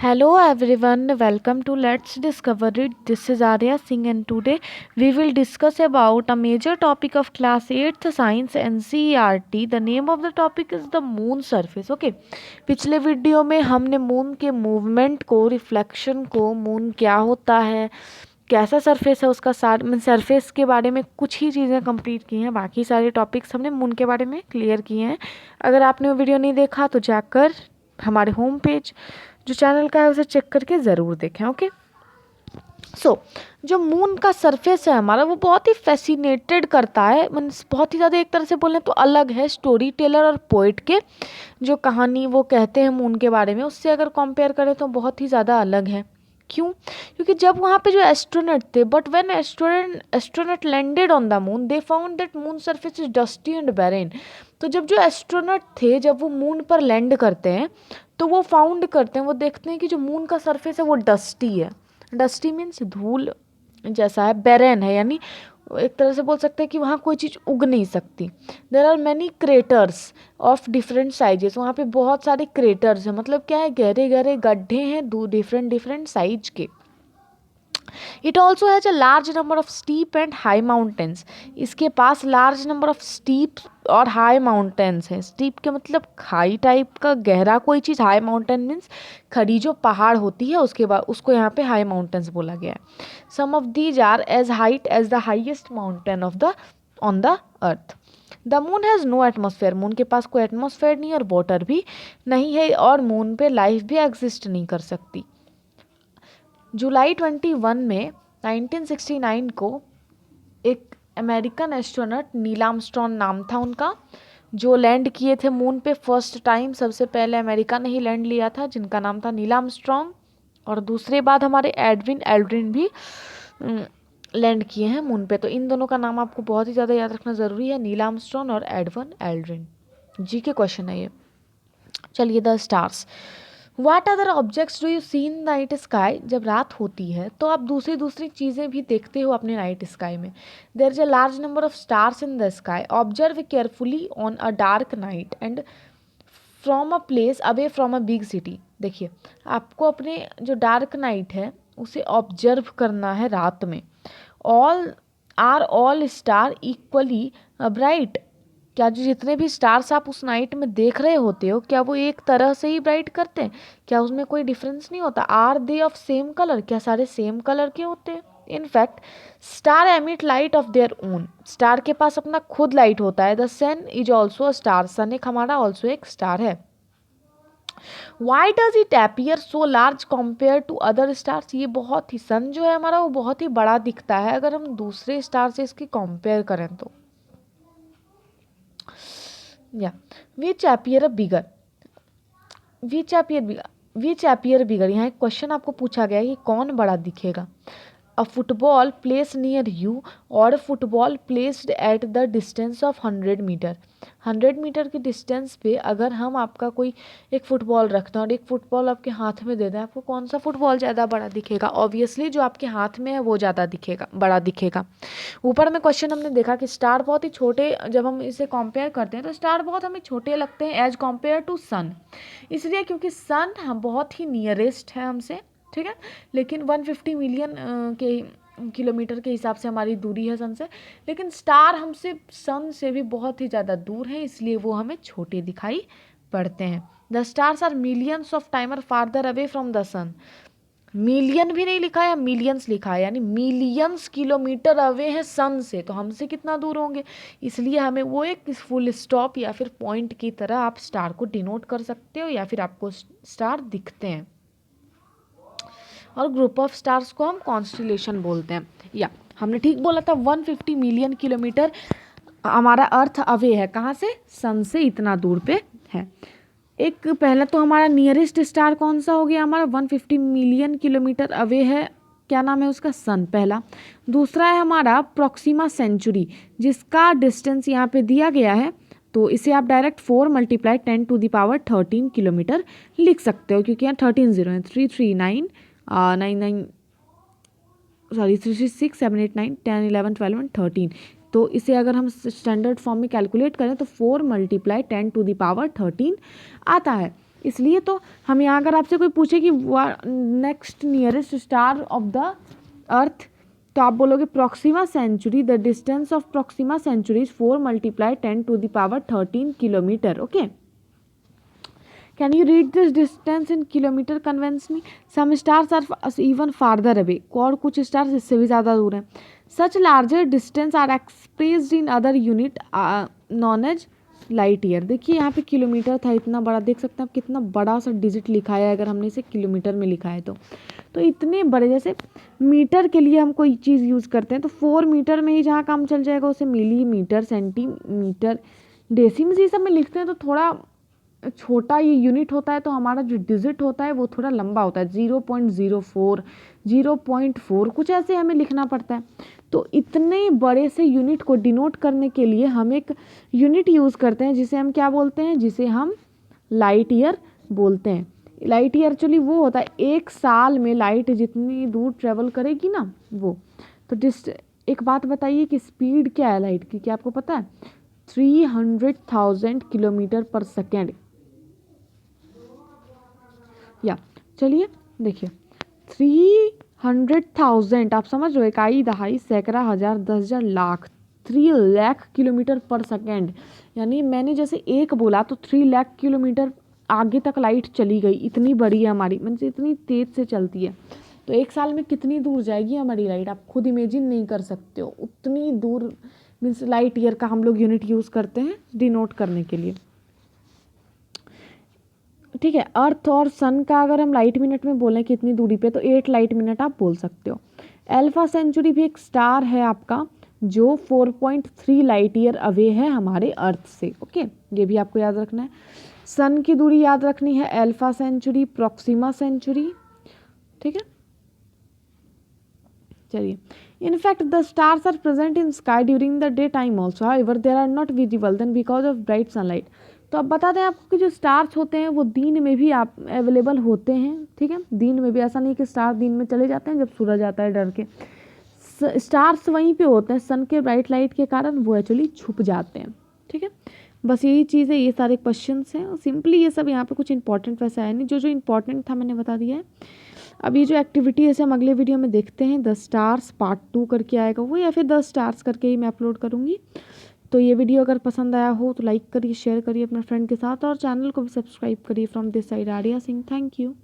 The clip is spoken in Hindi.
Hello everyone, welcome to Let's Discover It. This is Arya Singh and today we will discuss about a major topic of class 8th science NCERT. The name of the topic is the moon surface. Okay. पिछले वीडियो में हमने मून के मूवमेंट को, रिफ्लेक्शन को, मून क्या होता है, कैसा सरफेस है उसका सरफेस के बारे में कुछ ही चीज़ें कंप्लीट की हैं। बाकी सारे टॉपिक्स हमने मून के बारे में क्लियर किए हैं। अगर आपने वो वीडियो नहीं देखा तो जाकर हमारे होम पेज जो चैनल का है उसे चेक करके ज़रूर देखें। ओके जो मून का सरफेस है हमारा वो बहुत ही फैसिनेटेड करता है, मीन्स बहुत ही ज़्यादा एक तरह से बोलें तो अलग है स्टोरी टेलर और पोइट के जो कहानी वो कहते हैं मून के बारे में, उससे अगर कंपेयर करें तो बहुत ही ज़्यादा अलग है। क्यों? क्योंकि जब वहाँ पे जो एस्ट्रोनॉट थे, but when astronaut landed on the moon they found that moon surface is dusty and Bahrain. तो जब जो एस्ट्रोनॉट थे जब वो मून पर लैंड करते हैं तो वो फाउंड करते हैं, वो देखते हैं कि जो मून का सरफेस है वो डस्टी है। डस्टी मीन्स धूल जैसा है, बैरेन है, यानी एक तरह से बोल सकते हैं कि वहाँ कोई चीज़ उग नहीं सकती। There are many craters of different sizes, वहाँ पे बहुत सारे क्रेटर्स हैं, मतलब क्या है, गहरे गहरे गड्ढे हैं डिफरेंट साइज के। It also has a large number of steep and high mountains, इसके पास लार्ज नंबर ऑफ स्टीप और हाई माउंटेन्स हैं। स्टीप के मतलब खाई टाइप का गहरा कोई चीज़, हाई माउंटेन मीन्स खड़ी जो पहाड़ होती है उसके बाद उसको यहाँ पे हाई माउंटेन्स बोला गया है। Some of these are as height as the highest mountain of the on the earth. The moon has no atmosphere, moon के पास कोई एटमोसफेयर नहीं और वाटर भी नहीं है और मून पे लाइफ भी एग्जिस्ट नहीं कर सकती। जुलाई 21 में 1969 को एक अमेरिकन एस्ट्रोनॉट नील आर्मस्ट्रॉन्ग नाम था उनका, जो लैंड किए थे मून पे फर्स्ट टाइम। सबसे पहले अमेरिका ने ही लैंड लिया था जिनका नाम था नील आर्मस्ट्रॉन्ग, और दूसरे बाद हमारे एडविन एल्ड्रिन भी लैंड किए हैं मून पे। तो इन दोनों का नाम आपको बहुत ही ज़्यादा याद रखना ज़रूरी है, नील आर्मस्ट्रॉन्ग और Edwin Aldrin. G K question है ये। चलिए, the stars. What other objects do you see in night sky, जब रात होती है तो आप दूसरी चीज़ें भी देखते हो अपने नाइट स्काई में। There is a large number of stars in the sky, observe carefully on a dark night and from a place away from a big city. देखिए, आपको अपने जो डार्क नाइट है उसे ऑब्जर्व करना है रात में। ऑल स्टार इक्वली ब्राइट, क्या जो जितने भी स्टार्स आप उस नाइट में देख रहे होते हो क्या वो एक तरह से ही ब्राइट करते हैं? क्या उसमें कोई डिफरेंस नहीं होता? Are they of same colour, क्या सारे सेम कलर के होते हैं? In fact star emit light of their own, star के पास अपना खुद लाइट होता है। The sun is also a star, sun एक हमारा ऑल्सो एक स्टार है। Why does it appear so large compare to other stars, ये बहुत ही, सन जो है हमारा वो बहुत ही बड़ा दिखता है अगर हम दूसरे स्टार से इसकी कंपेयर करें तो। या विच अपीयर बिगर, विच अपीयर बिगर, यहाँ एक क्वेश्चन आपको पूछा गया है कि कौन बड़ा दिखेगा। A football place near you और football placed at the distance of 100 metre, 100 metre की डिस्टेंस पे अगर हम आपका कोई एक फुटबॉल रखते हैं और एक फुटबॉल आपके हाथ में दे दें, आपको कौन सा फुटबॉल ज़्यादा बड़ा दिखेगा? ऑब्वियसली जो आपके हाथ में है वो ज़्यादा दिखेगा, बड़ा दिखेगा। ऊपर में क्वेश्चन हमने देखा कि स्टार बहुत ही छोटे, जब हम इसे कंपेयर करते हैं तो स्टार बहुत हमें छोटे लगते हैं एज कंपेयर टू सन, इसलिए क्योंकि सन हम बहुत ही नियरेस्ट है हमसे, ठीक है, लेकिन 150 मिलियन के किलोमीटर के हिसाब से हमारी दूरी है सन से, लेकिन स्टार हमसे सन से भी बहुत ही ज़्यादा दूर है, इसलिए वो हमें छोटे दिखाई पड़ते हैं। The stars are millions of times farther away from the sun, million भी नहीं लिखा है, मिलियंस लिखा है, यानी मिलियंस किलोमीटर अवे है सन से, तो हमसे कितना दूर होंगे, इसलिए हमें वो एक फुल स्टॉप या फिर पॉइंट की तरह आप स्टार को डिनोट कर सकते हो या फिर आपको स्टार दिखते हैं। और ग्रुप ऑफ स्टार्स को हम कॉन्स्टिलेशन बोलते हैं। या हमने ठीक बोला था, 150 मिलियन किलोमीटर हमारा अर्थ अवे है, कहाँ से? सन से इतना दूर पे है। एक पहला तो हमारा नियरेस्ट स्टार कौन सा हो गया हमारा, 150 मिलियन किलोमीटर अवे है, क्या नाम है उसका? सन, पहला। दूसरा है हमारा प्रॉक्सिमा सेंचुरी, जिसका डिस्टेंस यहाँ पे दिया गया है, तो इसे आप डायरेक्ट 4 × 10⁻13 किलोमीटर लिख सकते हो, क्योंकि यहाँ 13 जीरो है। 339 99 सॉरी 336 7 8 9 10 11 12 एंड 13, तो इसे अगर हम स्टैंडर्ड फॉर्म में कैलकुलेट करें तो 4 × 10⁻13 आता है। इसलिए तो हम यहाँ अगर आपसे कोई पूछे कि next nearest star of the earth, तो आप बोलोगे Proxima Centauri. The distance of Proxima Centauri is 4 × 10⁻13 kilometre. Okay, can you read this distance in kilometre conventionally? Some stars are even farther away, और कुछ स्टार्स इससे भी ज़्यादा दूर हैं। Such larger distance are expressed in other unit known as light year. देखिए यहाँ पे किलोमीटर था इतना बड़ा, देख सकते हैं आप कितना बड़ा सा डिजिट लिखा है अगर हमने इसे किलोमीटर में लिखा है तो इतने बड़े, जैसे मीटर के लिए हम कोई चीज़ यूज़ करते हैं तो 4 मीटर में ही जहाँ काम चल जाएगा उसे मिलीमीटर, सेंटीमीटर, डेसिमल ये सब में लिखते हैं तो थोड़ा छोटा ये यूनिट होता है, तो हमारा जो डिजिट होता है वो थोड़ा लंबा होता है, 0.04, 0.4 कुछ ऐसे हमें लिखना पड़ता है। तो इतने बड़े से यूनिट को डिनोट करने के लिए हम एक यूनिट यूज़ करते हैं जिसे हम क्या बोलते हैं, जिसे हम लाइट ईयर बोलते हैं। लाइट ईयर एक्चुअली वो होता है, एक साल में लाइट जितनी दूर ट्रेवल करेगी ना वो। तो एक बात बताइए कि स्पीड क्या है लाइट की, क्या आपको पता है? 300,000 किलोमीटर पर सेकेंड। या चलिए देखिए 300,000, आप समझ रहे हो, इकाई, दहाई, सैकड़ा, हजार, 10,000, लाख, 3 लाख किलोमीटर पर सेकेंड। यानी मैंने जैसे एक बोला तो 3 लाख किलोमीटर आगे तक लाइट चली गई, इतनी बड़ी है हमारी, मतलब इतनी तेज से चलती है। तो एक साल में कितनी दूर जाएगी हमारी लाइट, आप खुद इमेजिन नहीं कर सकते हो। उतनी दूर मीन्स लाइट ईयर का हम लोग यूनिट यूज़ करते हैं डिनोट करने के लिए। ठीक है, अर्थ और सन का अगर हम लाइट मिनट में बोलें कितनी दूरी पे, तो 8 लाइट मिनट आप बोल सकते हो। अल्फा सेंचुरी भी एक स्टार है आपका जो 4.3 लाइट ईयर अवे है हमारे अर्थ से। ओके, ये भी आपको याद रखना है। सन की दूरी याद रखनी है, अल्फा सेंचुरी, प्रॉक्सिमा सेंचुरी। ठीक है, चलिए। In fact the stars are present in sky during the day time also, however they are not visible then because of bright sunlight. तो अब बता दें आपको कि जो स्टार्स होते हैं वो दिन में भी आप अवेलेबल होते हैं। ठीक है, दिन में भी, ऐसा नहीं कि स्टार दिन में चले जाते हैं जब सूरज आता है डर के। स्टार्स वहीं पे होते हैं, सन के ब्राइट लाइट के कारण वो एक्चुअली छुप जाते हैं। ठीक है, बस यही चीज़ है, ये सारे क्वेश्चंस हैं सिंपली। ये सब यहाँ पे कुछ इंपॉर्टेंट वैसा है नहीं, जो जो इंपॉर्टेंट था मैंने बता दिया है। अब ये जो एक्टिविटी है हम अगले वीडियो में देखते हैं, 10 स्टार्स पार्ट 2 करके आएगा वो, या फिर 10 स्टार्स करके ही मैं अपलोड करूँगी। तो ये वीडियो अगर पसंद आया हो तो लाइक करिए, शेयर करिए अपने फ्रेंड के साथ, और चैनल को भी सब्सक्राइब करिए। From this side Arya Singh, thank you.